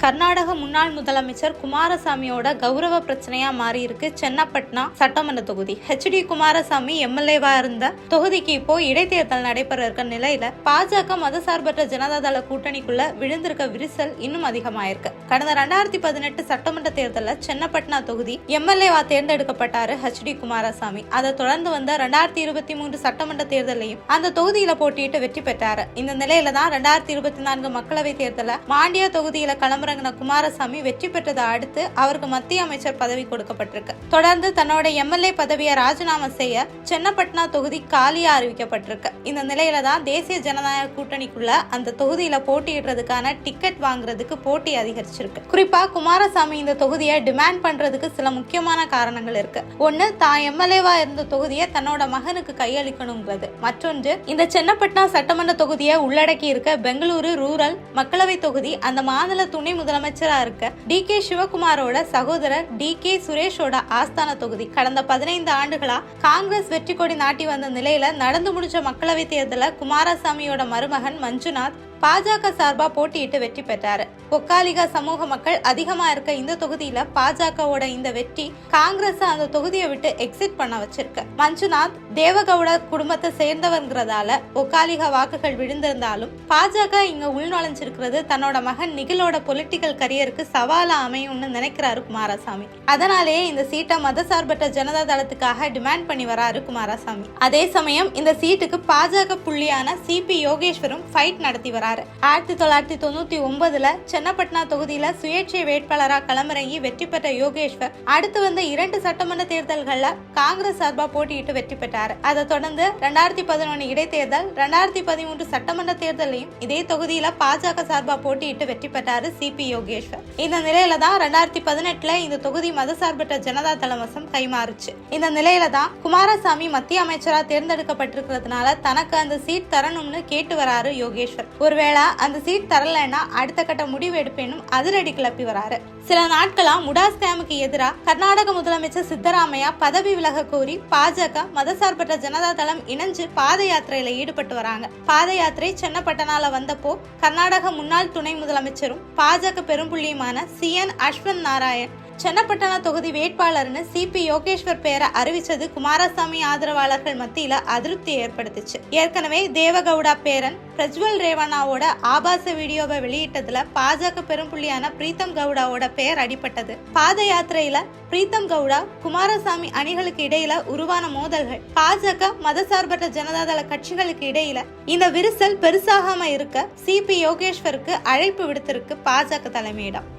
கர்நாடக முன்னாள் முதலமைச்சர் குமாரசாமியோட கௌரவ பிரச்சனையா மாறி இருக்கு சென்னப்பட்னா சட்டமன்ற தொகுதி. HD குமாரசாமி எம்எல்ஏவா இருந்த தொகுதிக்கு இப்போ இடைத்தேர்தல் நடைபெற இருக்க நிலையில பாஜக மதசார்பற்ற ஜனதாதள கூட்டணிக்குள்ள விழுந்திருக்க விரிசல் இன்னும் அதிகமாயிருக்கு. கடந்த 2018 சட்டமன்ற தேர்தலில் சென்னப்பட்னா தொகுதி எம்எல்ஏவா தேர்ந்தெடுக்கப்பட்டாரு HD குமாரசாமி. அதை தொடர்ந்து வந்த 2023 சட்டமன்ற தேர்தலையும் அந்த தொகுதியில போட்டியிட்டு வெற்றி பெற்றாரு. இந்த நிலையில தான் 2024 மக்களவை தேர்தல மாண்டியா தொகுதியில களமிறங்கின குமாரசாமி வெற்றி பெற்றதை அடுத்து அவருக்கு மத்திய அமைச்சர் பதவி கொடுக்கப்பட்டிருக்கு. தொடர்ந்து தன்னோட எம்எல்ஏ பதவியை ராஜினாமா செய்ய சென்னப்பட்னா தொகுதி காலியா அறிவிக்கப்பட்டிருக்கு. இந்த நிலையில தான் தேசிய ஜனநாயக கூட்டணிக்குள்ள அந்த தொகுதியில போட்டியிடுறதுக்கான டிக்கெட் வாங்குறதுக்கு போட்டி அதிகரிச்சிருக்கு. குறிப்பா குமாரசாமி இந்த தொகுதியை டிமாண்ட் பண்றதுக்கு சில முக்கியமான காரணங்கள் இருக்கு. ஒன்னு, தான் எம்எல்ஏவா இருந்த தொகுதியை தன்னோட மகனுக்கு கையளிக்கணுங்கிறது. மற்றொன்று, இந்த சென்னப்பட்னா சட்டமன்ற தொகுதியை உள்ளடக்கி இருக்க பெங்களூரு ரூரல் மக்களவை தொகுதி அந்த மாநில துணை முதலமைச்சரா இருக்க DK சிவகுமாரோட சகோதரர் DK சுரேஷோட ஆஸ்தான தொகுதி. கடந்த 15 ஆண்டுகளா காங்கிரஸ் வெற்றி கொடி நாட்டி வந்த நிலையில நடந்து முடிஞ்ச மக்களவை தேர்தல குமாரசாமியோட மருமகன் மஞ்சுநாத் பாஜக சார்பா போட்டியிட்டு வெற்றி பெற்றாரு. ஒக்காலிகா சமூக மக்கள் அதிகமா இருக்க இந்த தொகுதியில பாஜகவோட இந்த வெற்றி காங்கிரஸ் அந்த தொகுதியை விட்டு எக்ஸிட் பண்ண வச்சிருக்கு. மஞ்சுநாத் தேவகவுட குடும்பத்தை சேர்ந்தவங்கிறதால ஒக்காலிகா வாக்குகள் விழுந்திருந்தாலும் பாஜக இங்க உள்நுழைஞ்சிருக்கிறது தன்னோட மகன் நிகிலோட பொலிட்டிக்கல் கரியருக்கு சவாலா அமையும்னு நினைக்கிறாரு குமாரசாமி. அதனாலேயே இந்த சீட்டை மதசார்பற்ற ஜனதா தளத்துக்காக டிமாண்ட் பண்ணி வராரு குமாரசாமி. அதே சமயம் இந்த சீட்டுக்கு பாஜக புள்ளியான CP யோகேஸ்வரும் ஃபைட் நடத்தி வராரு. 1999 சென்னப்பட்னா தொகுதியில சுயேட்சை வேட்பாளரா களமிறங்கி வெற்றி பெற்ற யோகேஸ்வர் அடுத்து வந்த 2 சட்டமன்ற தேர்தல்கள்ல காங்கிரஸ் சார்பா போட்டியிட்டு வெற்றி பெற்றார். அதை தொடர்ந்து 2011 இடைத்தேர்தல், 2013 சட்டமன்ற தேர்தலையும் இதே தொகுதியில பாஜக சார்பா போட்டியிட்டு வெற்றி பெற்றாரு CP யோகேஸ்வர். இந்த நிலையில தான் 2018 இந்த தொகுதி மதசார்பற்ற ஜனதா தளவசம் கைமாறுச்சு. இந்த நிலையில தான் குமாரசாமி மத்திய அமைச்சரா தேர்ந்தெடுக்கப்பட்டிருக்கிறதுனால தனக்கு அந்த சீட் தரணும்னு கேட்டு வராரு யோகேஸ்வர். ஒருவேளை அந்த சீட் தரலன்னா அடுத்த கட்ட முடிவு எடுப்பேனும் அதிரடி கிளப்பி வராரு. சில நாட்களா முடா ஸ்கேமுக்கு எதிராக கர்நாடக முதலமைச்சர் சித்தராமையா பதவி விலக கோரி பாஜக மதசார்பற்ற ஜனதா தளம் இணைஞ்சு பாத யாத்திரையில ஈடுபட்டு வராங்க. பாத யாத்திரை சென்னப்பட்டனால வந்தப்போ கர்நாடக முன்னாள் துணை முதலமைச்சரும் பாஜக பெரும்புள்ளியுமான CN அஸ்வந்த் நாராயண் சென்னப்பட்டனா தொகுதி வேட்பாளர்னு CP யோகேஸ்வர் பெயரை அறிவிச்சது குமாரசாமி ஆதரவாளர்கள் மத்தியில அதிருப்தி ஏற்படுத்துச்சு. ஏற்கனவே தேவகவுடா பேரன் பிரஜ்வல் ரேவண்ணாவோட ஆபாச வீடியோவை வெளியிட்டதுல பாஜக பெரும்புள்ளியான பிரீத்தம் கவுடாவோட பெயர் அடிபட்டது. பாத யாத்திரையில பிரீத்தம் கவுடா குமாரசாமி அணிகளுக்கு இடையில உருவான மோதல்கள் பாஜக மதசார்பற்ற ஜனதாதள கட்சிகளுக்கு இடையில இந்த விரிசல் பெருசாகாம இருக்க CP யோகேஸ்வருக்கு அழைப்பு விடுத்திருக்கு பாஜக தலைமையிடம்.